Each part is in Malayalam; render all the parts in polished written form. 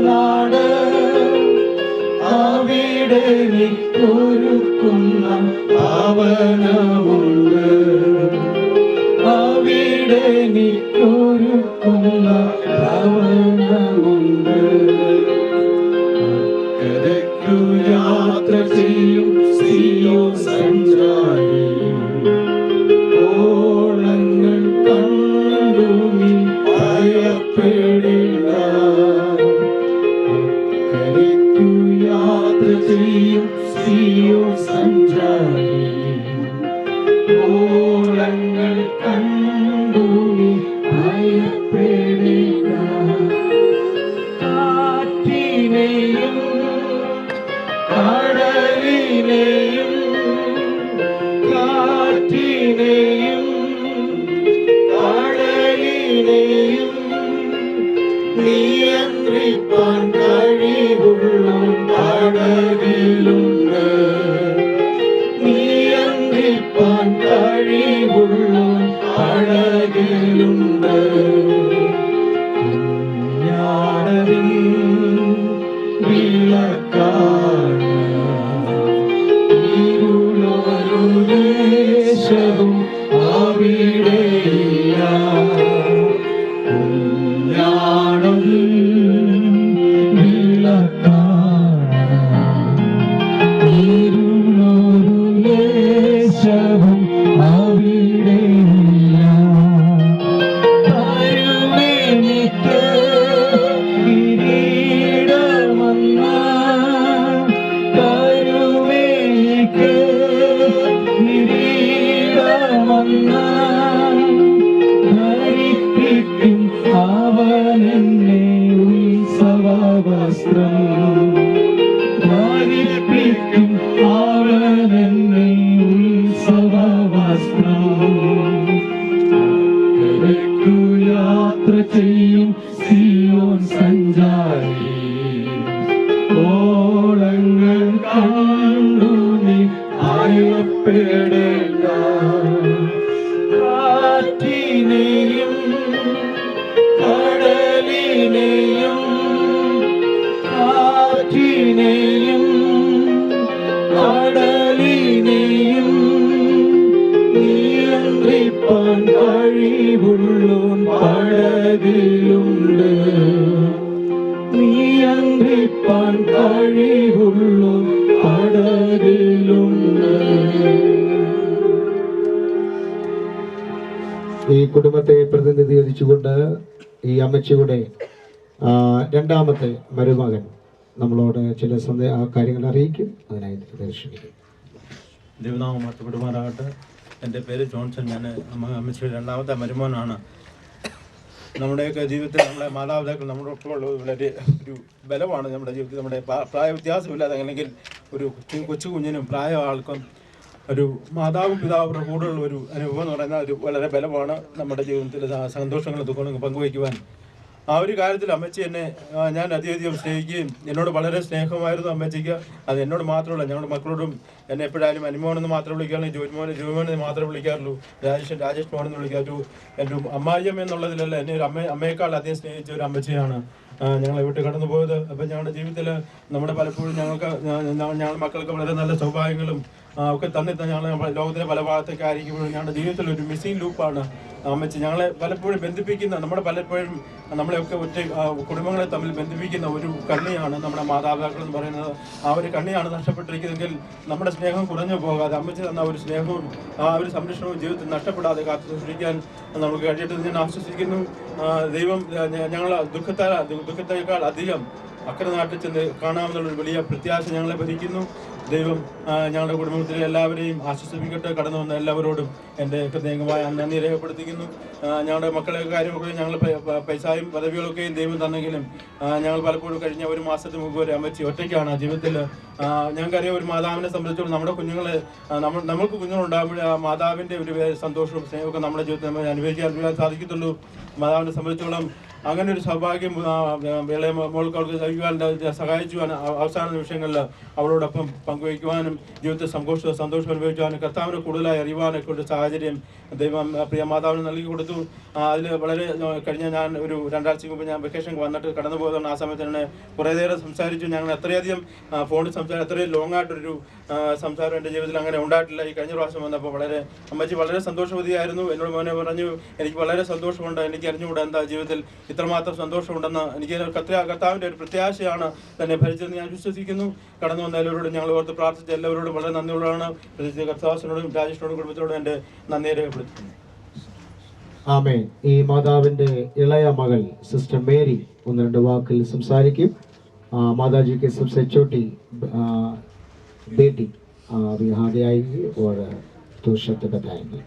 നാട് അവിടെ എനിക്കൊരുക്കുന്ന ഭവനമുണ്ട് അവിടെ എനിക്കൊരുക്കുന്ന ഭവനമുണ്ട് അക്കരയ്ക്കു യാത്ര ചെയ്യും സിയോൻ സഞ്ചാരി ഓളങ്ങൾ കണ്ടു നീ ഭയപ്പെടേണ്ട അക്കരയ്ക്കു യാത്ര ചെയ്യും സിയോൻ സഞ്ചാരി ഓളങ്ങൾ കണ്ടു നീ ഭയപ്പെടേണ്ട കാറ്റിനെയും കടലിനെയും കാറ്റിനെയും കടലിനെയും നിയന്ത്രിപ്പാൻ കഴിവുള്ള പടകിലുണ്ട് നിയന്ത്രിപ്പാൻ കഴിവുള്ള പടകിലുണ്ട് ഞാനതിൻ വിളക്കാണ് ഇരുളൊരു ദേശവും അവിടെയില്ല ഞാനും വിളക്കാണ് ഇരുളൊരു ദേശവും അവിടെയില്ല തരുമെനിക്ക് കിരീടമെന്ന തരുമെനിക്ക് കിരീടമെന്ന ധരിപ്പിക്കും അവനെന്നെ ഉത്സവവസ്ത്രം ധരിപ്പിക്കും അവനെന്നെ ഉത്സവവസ്ത്രം അക്കരയ്ക്കു യാത്ര ചെയ്യും സിയോൻ സഞ്ചാരി ഓളങ്ങൾ കണ്ടു നീ ഭയപ്പെടേണ്ട കാറ്റിനെയും കടലിനെയും കാറ്റിനെയും കടലിനെയും നിയന്ത്രിപ്പാൻ കഴിവുള്ളോൻ പടകിലുണ്ട് നിയന്ത്രിപ്പാൻ കഴിവുള്ളോൻ പടകിലുണ്ട്. ഈ കുടുംബത്തെ പ്രതിനിധീകരിച്ചുകൊണ്ട് ഈ അമ്മച്ചിയുടെ രണ്ടാമത്തെ മരുമകൻ നമ്മളോട് ചില കാര്യങ്ങൾ അറിയിക്കും. അതിനായി ക്ഷണിക്കും. ദൈവനാമം മഹത്വപ്പെടുമാറാകട്ടെ. എൻ്റെ പേര് ജോൺസൺ. ഞാൻ അമ്മച്ചിയുടെ രണ്ടാമത്തെ മരുമോനാണ്. നമ്മുടെയൊക്കെ ജീവിതത്തിൽ നമ്മളെ മാതാപിതാക്കൾ നമ്മുടെ ഒപ്പമുള്ള വളരെ ഒരു ബലമാണ് നമ്മുടെ ജീവിതത്തിൽ. നമ്മുടെ പ്രായ വ്യത്യാസമില്ലാതെ അല്ലെങ്കിൽ ഒരു കൊച്ചു കുഞ്ഞിനും പ്രായ ആൾക്കും ഒരു മാതാവും പിതാവും കൂടെയുള്ള ഒരു അനുഭവം എന്ന് പറയുന്ന ഒരു വളരെ ബലമാണ് നമ്മുടെ ജീവിതത്തിൽ സന്തോഷങ്ങളും ദുഃഖങ്ങളും പങ്കുവയ്ക്കുവാൻ. ആ ഒരു കാര്യത്തിൽ അമ്മച്ചി എന്നെ ഞാൻ അധികം സ്നേഹിക്കുകയും എന്നോട് വളരെ സ്നേഹമായിരുന്നു അമ്മച്ചിക്ക്. അത് എന്നോട് മാത്രമല്ല, ഞങ്ങളുടെ മക്കളോടും എന്നെ എപ്പോഴായാലും അനുമോനെന്ന് മാത്രമേ വിളിക്കാറുള്ളൂ, ജോയിമോനെന്ന് മാത്രമേ വിളിക്കാറുള്ളൂ, രാജേഷ് മോനെന്ന് വിളിക്കാറുള്ളൂ. എൻ്റെ അമ്മായിയമ്മ എന്നുള്ളതിലല്ല, എന്നെ ഒരു അമ്മയേക്കാൾ അധികം സ്നേഹിച്ച ഒരു അമ്മച്ചിയാണ് ഞങ്ങളെ വിട്ട് കടന്നു പോയത്. അപ്പം ഞങ്ങളുടെ ജീവിതത്തിൽ നമ്മുടെ പലപ്പോഴും ഞങ്ങളുടെ മക്കൾക്ക് വളരെ നല്ല സൗഭാഗ്യങ്ങളും ഒക്കെ തന്നിട്ട് ഞങ്ങൾ ലോകത്തിലെ പല ഭാഗത്തൊക്കെ ആയിരിക്കുമ്പോഴും ഞങ്ങളുടെ ജീവിതത്തിൽ ഒരു മിസ്സിംഗ് ലൂപ്പാണ് അമ്മച്ചി. ഞങ്ങളെ പലപ്പോഴും ബന്ധിപ്പിക്കുന്ന, പലപ്പോഴും നമ്മളെയൊക്കെ കുടുംബങ്ങളെ തമ്മിൽ ബന്ധിപ്പിക്കുന്ന ഒരു കണ്ണിയാണ് നമ്മുടെ മാതാപിതാക്കൾ എന്ന് പറയുന്നത്. ആ ഒരു കണ്ണിയാണ് നഷ്ടപ്പെട്ടിരിക്കുന്നതെങ്കിൽ നമ്മുടെ സ്നേഹം കുറഞ്ഞു പോകാതെ അമ്മച്ചി തന്ന ഒരു സ്നേഹവും ആ ഒരു സംരക്ഷണവും ജീവിതത്തിൽ നഷ്ടപ്പെടാതെ കാത്തു സൂക്ഷിക്കാൻ നമുക്ക് കഴിയട്ടെ ഞാൻ ആശ്വസിക്കുന്നു. ദൈവം ഞങ്ങൾ ദുഃഖത്തേക്കാൾ അധികം അക്കരെ നാട്ടിൽ ചെന്ന് കാണാമെന്നുള്ളൊരു വലിയ പ്രത്യാശ ഞങ്ങളെ ഭരിക്കുന്നു. ദൈവം ഞങ്ങളുടെ കുടുംബത്തിലെ എല്ലാവരെയും ആശ്വസിപ്പിക്കട്ടെ. കടന്നു വന്ന എല്ലാവരോടും എൻ്റെ ഹൃദയംഗമായ നന്ദി രേഖപ്പെടുത്തിക്കുന്നു. ഞങ്ങളുടെ മക്കളെ കാര്യമൊക്കെ ഞങ്ങൾ പൈസയും പദവികളൊക്കെയും ദൈവം തന്നെങ്കിലും ഞങ്ങൾ പലപ്പോഴും കഴിഞ്ഞ ഒരു മാസത്തിന് മുമ്പ് വരെ അമ്മച്ചി ഒറ്റയ്ക്കാണ് ജീവിതത്തിൽ. ഞങ്ങൾക്കറിയാം, ഒരു മാതാവിനെ സംബന്ധിച്ചോളം നമ്മുടെ കുഞ്ഞുങ്ങളെ നമ്മൾക്ക് കുഞ്ഞുങ്ങളുണ്ടാകുമ്പോൾ ആ മാതാവിൻ്റെ ഒരു സന്തോഷവും സ്നേഹമൊക്കെ നമ്മുടെ ജീവിതത്തിൽ നമ്മൾ അനുഭവിക്കാൻ സാധിക്കത്തുള്ളൂ. മാതാവിനെ സംബന്ധിച്ചോളം അങ്ങനെ ഒരു സൗഭാഗ്യം ഇളയ മോൾക്ക് അവൾക്ക് ലഭിക്കുവാൻ സഹായിക്കുവാൻ അവസാന നിമിഷങ്ങളിൽ അവളോടൊപ്പം പങ്കുവയ്ക്കുവാനും ജീവിതത്തിൽ സന്തോഷം അനുഭവിക്കുവാനും കർത്താവിനെ കൂടുതലായി അറിയുവാനൊക്കെ ഒരു സാഹചര്യം ദൈവം പ്രിയ മാതാവിന് നൽകി കൊടുത്തു. അതിൽ വളരെ കഴിഞ്ഞ ഞാൻ ഒരു 2 ആഴ്ച മുമ്പ് ഞാൻ വെക്കേഷൻ വന്നിട്ട് കടന്നു പോയതുകൊണ്ട് ആ സമയത്ത് തന്നെ കുറേ നേരം സംസാരിച്ചു. ഞങ്ങൾ അത്രയധികം ഫോണിൽ അത്രയും ലോങ് ആയിട്ടൊരു സംസാരം എൻ്റെ ജീവിതത്തിൽ അങ്ങനെ ഉണ്ടായിട്ടില്ല. ഈ കഴിഞ്ഞ പ്രാവശ്യം വന്നപ്പോൾ അമ്മച്ചി വളരെ സന്തോഷവതിയായിരുന്നു. എന്നോട് മോനെ പറഞ്ഞു, എനിക്ക് വളരെ സന്തോഷമുണ്ട്, എനിക്ക് അറിഞ്ഞുകൂടാ എന്താ ജീവിതത്തിൽ ഇത്രമാത്രം സന്തോഷമുണ്ടെന്ന്. എനിക്ക് കർത്താവിൻ്റെ ഒരു പ്രത്യാശയാണ് തന്നെ ഭരിച്ചതെന്ന് ഞാൻ വിശ്വസിക്കുന്നു. കടന്നു വന്ന എല്ലാവരോടും ഞങ്ങൾ ഓർത്ത് പ്രാർത്ഥിച്ച എല്ലാവരോടും വളരെ നന്ദിയുള്ളതാണ്. പ്രത്യേകിച്ച് കർത്താവിനോടും രാജേഷിനോടും കുടുംബത്തോടും എൻ്റെ നന്ദി രേഖപ്പെടുത്തുന്നു. ആമേൻ. ഈ മാതാവിൻ്റെ ഇളയ മകൾ സിസ്റ്റർ മേരി 1-2 വാക്കിൽ സംസാരിക്കും. माताजी के सबसे छोटी बेटी अभी यहाँ भी आएगी और 2 शब्द बताएंगे.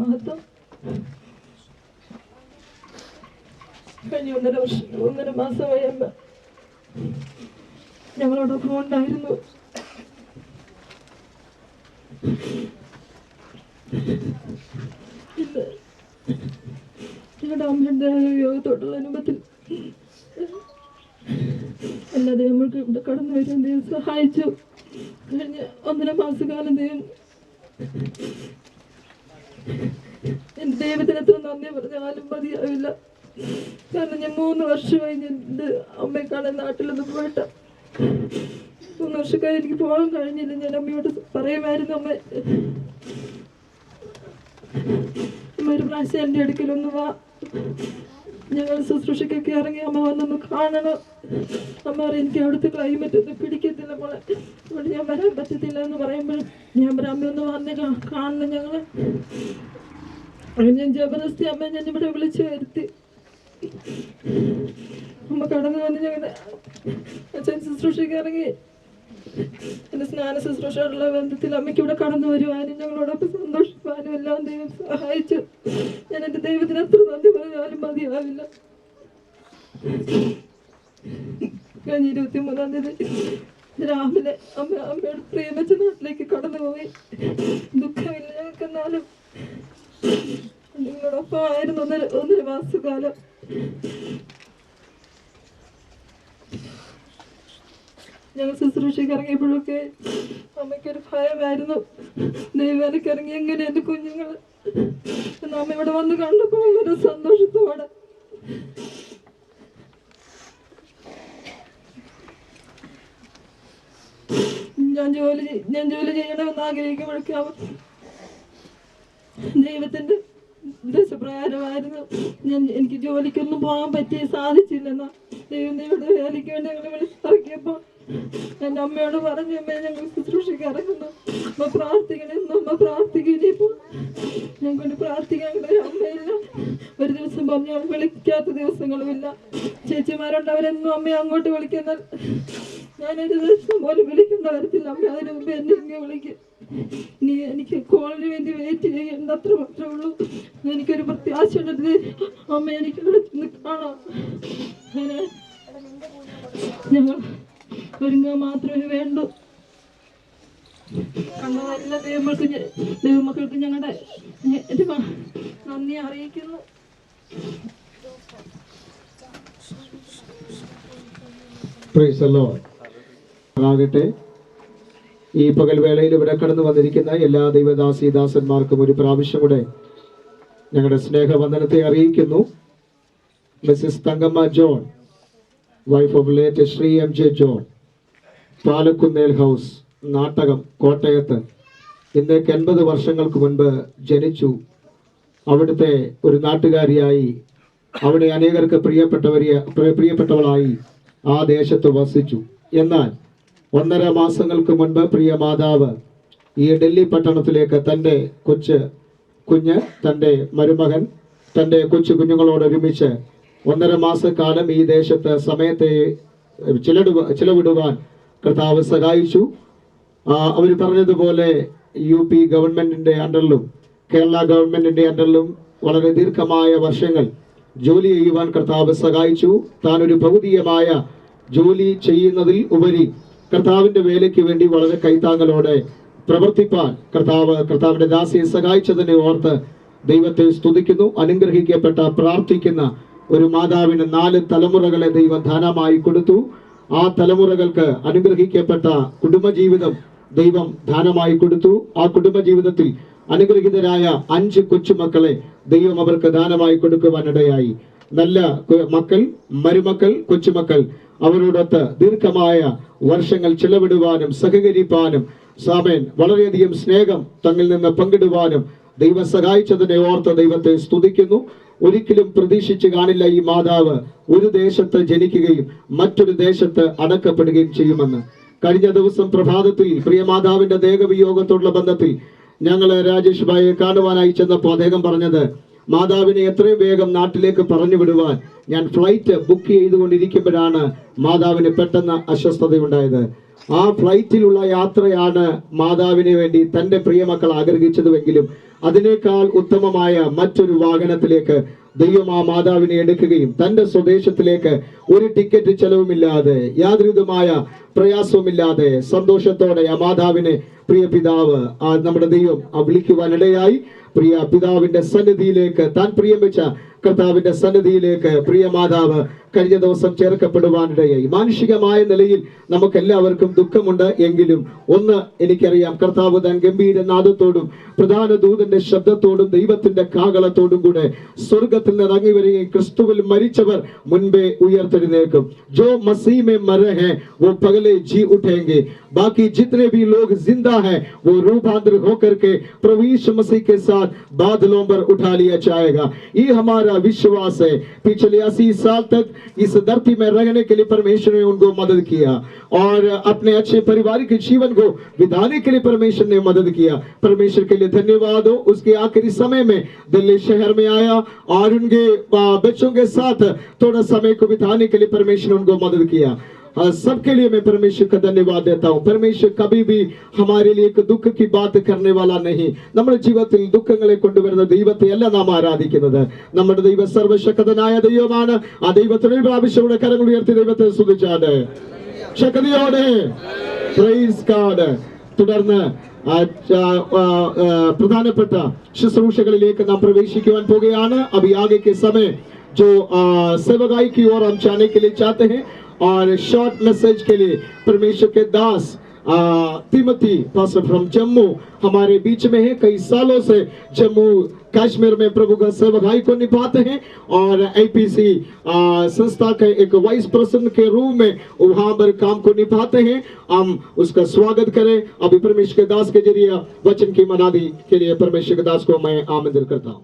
महत्व കഴിഞ്ഞ 1.5 മാസമായി അമ്മ ഞങ്ങളോടൊപ്പം ഉണ്ടായിരുന്നു. ഞങ്ങളുടെ അമ്മയുടെ യോഗത്തോടുള്ള അനുഭവത്തിൽ എല്ലാ ദൈവങ്ങൾക്ക് ഇവിടെ കടന്നു വരാൻ ദൈവം സഹായിച്ചു. കഴിഞ്ഞ 1.5 മാസക്കാലം എൻ്റെ ദൈവത്തിന് എത്ര നന്ദി പറഞ്ഞാലും മതിയാവില്ല. കാരണം ഞാൻ 3 വർഷമായി എൻ്റെ അമ്മയെ കാണാൻ നാട്ടിലൊന്നും പോയിട്ട് 3 വർഷക്കാലം എനിക്ക് പോകാൻ കഴിഞ്ഞില്ല. ഞാൻ അമ്മയോട് പറയുമായിരുന്നു, അമ്മ ഒരു പ്രാവശ്യം എൻ്റെ അടുക്കലൊന്ന് വാ, ഞങ്ങൾ ശുശ്രൂഷയ്ക്കൊക്കെ ഇറങ്ങി അമ്മ വന്നൊന്ന് കാണണം. അമ്മ പറയും, എനിക്ക് അവിടുത്തെ ക്ലൈമറ്റ് ഒന്നും പിടിക്കത്തില്ല മോളെ, അതുകൊണ്ട് ഞാൻ വരാൻ പറ്റത്തില്ല എന്ന് പറയുമ്പോൾ ഞാൻ പറയാം, അമ്മ ഒന്ന് വന്ന് കാണണം ഞങ്ങള്. അങ്ങനെ ഞാൻ ജബർദസ്തി അമ്മ ഞാൻ ഇവിടെ വിളിച്ചു വരുത്തി. അമ്മ കടന്നു വന്ന് ഞങ്ങളുടെ അച്ഛൻ ശുശ്രൂഷയ്ക്ക് ഇറങ്ങി. എൻ്റെ സ്നാന ശുശ്രൂഷയുള്ള ബന്ധത്തിൽ അമ്മയ്ക്ക് ഇവിടെ കടന്നു വരുവാനും ഞങ്ങളോടൊപ്പം സന്തോഷിക്കാനും എല്ലാം ദൈവം സഹായിച്ചു. ഞാൻ എൻ്റെ ദൈവത്തിന് എത്ര നന്ദി പറഞ്ഞാലും മതിയാവില്ല. കഴിഞ്ഞ 23-ാം തീയതി രാവിലെ അമ്മയുടെ പ്രിയമച്ച നാട്ടിലേക്ക് കടന്നുപോയി. ദുഃഖമില്ല ഞങ്ങൾക്ക്, എന്നാലും നിങ്ങളോടൊപ്പം ആയിരുന്നു 1.5 മാസക്കാലം. ഞങ്ങൾ ശുശ്രൂഷയ്ക്ക് ഇറങ്ങിയപ്പോഴൊക്കെ അമ്മയ്ക്കൊരു ഭയമായിരുന്നു. ദൈവത്തിലേക്ക് ഇറങ്ങി എങ്ങനെ എൻ്റെ കുഞ്ഞുങ്ങൾ അമ്മ ഇവിടെ വന്ന് കണ്ടപ്പോൾ വളരെ സന്തോഷത്തോടെ ഞാൻ ജോലി ചെയ്യണമെന്ന് ആഗ്രഹിക്കുമ്പോഴൊക്കെ ദൈവത്തിൻ്റെ ദശപ്രകാരമായിരുന്നു. എനിക്ക് ജോലിക്കൊന്നും പോകാൻ സാധിച്ചില്ലെന്നാ ദൈവയുടെ വേലയ്ക്ക് വേണ്ടി ഞങ്ങൾ വിളിച്ചിറക്കിയപ്പോൾ എൻ്റെ അമ്മയോട് പറഞ്ഞു, അമ്മ ഞങ്ങൾ ശുശ്രൂഷയ്ക്ക് ഇറങ്ങുന്നു, അമ്മ പ്രാർത്ഥിക്കണമെന്നും അമ്മ പ്രാർത്ഥിക്കുകയിപ്പോൾ ഞങ്ങൾക്ക് പ്രാർത്ഥിക്കാൻ അമ്മയില്ല. ഒരു ദിവസം പറഞ്ഞു വിളിക്കാത്ത ദിവസങ്ങളുമില്ല. ചേച്ചിമാരുണ്ട്, അവരെന്നും അമ്മയെ അങ്ങോട്ട് വിളിക്കുന്നാൽ ഞാനൊരു ദിവസം പോലും വിളിക്കേണ്ട വരത്തില്ല. അമ്മ അതിന് മുമ്പ് എന്നെ ഇങ്ങനെ വിളിക്കും. ഇനി എനിക്ക് കോളിന് വേണ്ടി വെയിറ്റ് ചെയ്യേണ്ട അത്ര മാത്രമേ ഉള്ളൂ. എനിക്കൊരു പ്രത്യാശ ഉള്ളത് അമ്മ എനിക്ക് ഇവിടെ കാണാം. അങ്ങനെ ഞങ്ങൾ ഒരുങ്ങാൻ മാത്രമേ വേണ്ടൂ. കണ്ട എല്ലാ ദൈവമക്കൾക്ക് ഞങ്ങളുടെ നന്ദി അറിയിക്കുന്നു. Praise the Lord. ആകട്ടെ, ഈ പകൽവേളയിൽ ഇവിടെ കടന്നു വന്നിരിക്കുന്ന എല്ലാ ദൈവദാസന്മാർക്കും ഒരു പ്രാവശ്യം കൂടെ ഞങ്ങളുടെ സ്നേഹവന്ദനത്തെ അറിയിക്കുന്നു. Mrs Thankamma John, wife of late Shri MJ John, Palakkunnel house, Nattakam, കോട്ടയത്ത് ഇന്നേക്ക് 80 വർഷങ്ങൾക്ക് മുൻപ് ജനിച്ചു. അവിടുത്തെ ഒരു നാട്ടുകാരിയായി, അവിടെ അനേകർക്ക് പ്രിയപ്പെട്ടവളായി ആ ദേശത്ത് വസിച്ചു. എന്നാൽ 1.5 മാസങ്ങൾക്ക് മുൻപ് പ്രിയ മാതാവ് ഈ ഡൽഹി പട്ടണത്തിലേക്ക് തൻ്റെ കുഞ്ഞ്, തൻ്റെ മരുമകൻ, തൻ്റെ കുഞ്ഞുങ്ങളോടൊരുമിച്ച് 1.5 മാസക്കാലം ഈ ദേശത്ത് സമയത്തെ ചിലവിടുവാൻ കർത്താവ് സഹായിച്ചു. അവർ പറഞ്ഞതുപോലെ UP ഗവൺമെൻറ്റിൻ്റെ അണ്ടറിലും കേരള ഗവൺമെൻറ്റിൻ്റെ അണ്ടറിലും വളരെ ദീർഘമായ വർഷങ്ങൾ ജോലി ചെയ്യുവാൻ കർത്താവ് സഹായിച്ചു. താൻ ഒരു ഭൗതികമായ ജോലി ചെയ്യുന്നതിൽ ഉപരി കർത്താവിൻ്റെ വേലയ്ക്ക് വേണ്ടി വളരെ കൈത്താങ്ങലോടെ പ്രവർത്തിപ്പാൻ കർത്താവിന്റെ ദാസിയെ സഹായിച്ചതിനെ ഓർത്ത് ദൈവത്തെ സ്തുതിക്കുന്നു. അനുഗ്രഹിക്കപ്പെട്ട പ്രാർത്ഥിക്കുന്ന ഒരു മാതാവിന് 4 തലമുറകളെ ദൈവം ദാനമായി കൊടുത്തു. ആ തലമുറകൾക്ക് അനുഗ്രഹിക്കപ്പെട്ട കുടുംബജീവിതം ദൈവം ദാനമായി കൊടുത്തു. ആ കുടുംബജീവിതത്തിൽ അനുഗ്രഹീതരായ 5 കൊച്ചുമക്കളെ ദൈവം അവർക്ക് ദാനമായി കൊടുക്കുവാനിടയായി. നല്ല മക്കൾ, മരുമക്കൾ, കൊച്ചുമക്കൾ അവരോടൊത്ത് ദീർഘമായ വർഷങ്ങൾ ചിലവിടുവാനും സഹകരിപ്പാനും സാമേൻ വളരെയധികം സ്നേഹം തങ്ങളിൽ നിന്ന് പങ്കിടുവാനും ദൈവം സഹായിച്ചതിനെ ഓർത്ത് ദൈവത്തെ സ്തുതിക്കുന്നു. ഒരിക്കലും പ്രതീക്ഷിച്ച് കാണില്ല ഈ മാതാവ് ഒരു ദേശത്ത് ജനിക്കുകയും മറ്റൊരു ദേശത്ത് അടക്കപ്പെടുകയും ചെയ്യുമെന്ന്. കഴിഞ്ഞ ദിവസം പ്രഭാതത്തിൽ പ്രിയ മാതാവിന്റെ ദേഹവിയോഗത്തോടുള്ള ബന്ധത്തിൽ ഞങ്ങൾ രാജേഷ് ഭായിയെ കാണുവാനായി ചെന്നപ്പോൾ അദ്ദേഹം പറഞ്ഞത്, മാതാവിനെ എത്രയും വേഗം നാട്ടിലേക്ക് പറഞ്ഞു വിടുവാൻ ഞാൻ ഫ്ലൈറ്റ് ബുക്ക് ചെയ്തുകൊണ്ടിരിക്കുമ്പോഴാണ് മാതാവിന് പെട്ടെന്ന് അസ്വസ്ഥതയുണ്ടായത്. ആ ഫ്ലൈറ്റിലുള്ള യാത്രയാണ് മാതാവിന് വേണ്ടി തന്റെ പ്രിയമക്കൾ ആഗ്രഹിച്ചതുവെങ്കിലും അതിനേക്കാൾ ഉത്തമമായ മറ്റൊരു വാഹനത്തിലേക്ക് ദൈവം ആ മാതാവിനെ എടുക്കുകയും തന്റെ സ്വദേശത്തിലേക്ക് ഒരു ടിക്കറ്റ് ചെലവുമില്ലാതെ യാതൊരുവിധമായ പ്രയാസവുമില്ലാതെ സന്തോഷത്തോടെ ആ മാതാവിനെ പ്രിയ പിതാവ് നമ്മുടെ ദൈവം വിളിക്കുവാനിടയായി. പ്രിയ പിതാവിന്റെ സന്നിധിയിലേക്ക്, താൻ പ്രിയം വെച്ച കർത്താവിന്റെ സന്നിധിയിലേക്ക് പ്രിയ മാതാവ് കഴിഞ്ഞ ദിവസം ചേർക്കപ്പെടുവാനിടയായി. മാനുഷികമായ നിലയിൽ നമുക്ക് എല്ലാവർക്കും ദുഃഖമുണ്ട് എങ്കിലും ഒന്ന് എനിക്കറിയാം, കർത്താവ് താൻ ഗംഭീര നാദത്തോടും പ്രധാന ദൂതന്റെ ശബ്ദത്തോടും ദൈവത്തിന്റെ കാഹളത്തോടും കൂടെ സ്വർഗത്തിൽ നിന്ന് ഇറങ്ങി വരികയും ക്രിസ്തുവിൽ മരിച്ചവർ മുൻപേ ഉയർത്തെഴുന്നേൽക്കും. जो मसीह में मरे हैं वो पगले जी उठेंगे, बाकी जितने भी लोग जिंदा हैं वो रूपांतर होकर के प्रभु यीशु मसीह के साथ बादलों पर उठा लिया जाएगा. ये हमारा विश्वास है. पिछले 80 साल तक इस धरती में रहने के लिए परमेश्वर ने उनको मदद किया और अपने अच्छे पारिवारिक जीवन को बिताने के लिए परमेश्वर ने मदद किया. परमेश्वर के लिए धन्यवाद हो. उसके आखिरी समय में दिल्ली शहर में आया और उनके बच्चों के साथ थोड़ा समय को बिताने के लिए परमेश्वर ने उनको मदद किया. सबके लिए मैं परमेश्वर का धन्यवाद देता हूँ. परमेश्वर कभी भी हमारे लिए एक दुख की बात करने वाला नहीं. നമ്മുടെ ജീവിതത്തിൽ ദുഃഖങ്ങളെ കൊണ്ടുവരുന്ന ദൈവത്തെ അല്ല നാം ആരാധിക്കുന്നത്. നമ്മുടെ ദൈവം സർവശക്തനായ ദൈവമാണ്. ആ ദൈവത്തിന് പ്രാവശ്യമുള്ള കരങ്ങൾ ഉയർത്തി ദൈവത്തെ സ്തുതിച്ചാണ് ശക്തിയോടെ പ്രൈസ് ഗോഡ്. തുടർന്ന് പ്രധാനപ്പെട്ട ശുശ്രൂഷകളിലേക്ക് നാം പ്രവേശിക്കുവാൻ പോകുകയാണ്. अभी आगे के समय जो सेवकाई की ओर हम जाने के लिए चाहते हैं और शॉर्ट मैसेज के लिए परमेश्वर के दास तिमोथी पास्टर फ्रॉम जम्मू हमारे बीच में है. कई सालों से जम्मू कश्मीर में प्रभु का सेवकाई को निभाते हैं और आईपीसी संस्था के एक वाइस प्रेसिडेंट के रूप में वहां पर काम को निभाते हैं. हम उसका स्वागत करें. अभी परमेश्वर के दास के जरिए वचन की मनादी के लिए परमेश्वर के दास को मैं आमंत्रित करता हूं.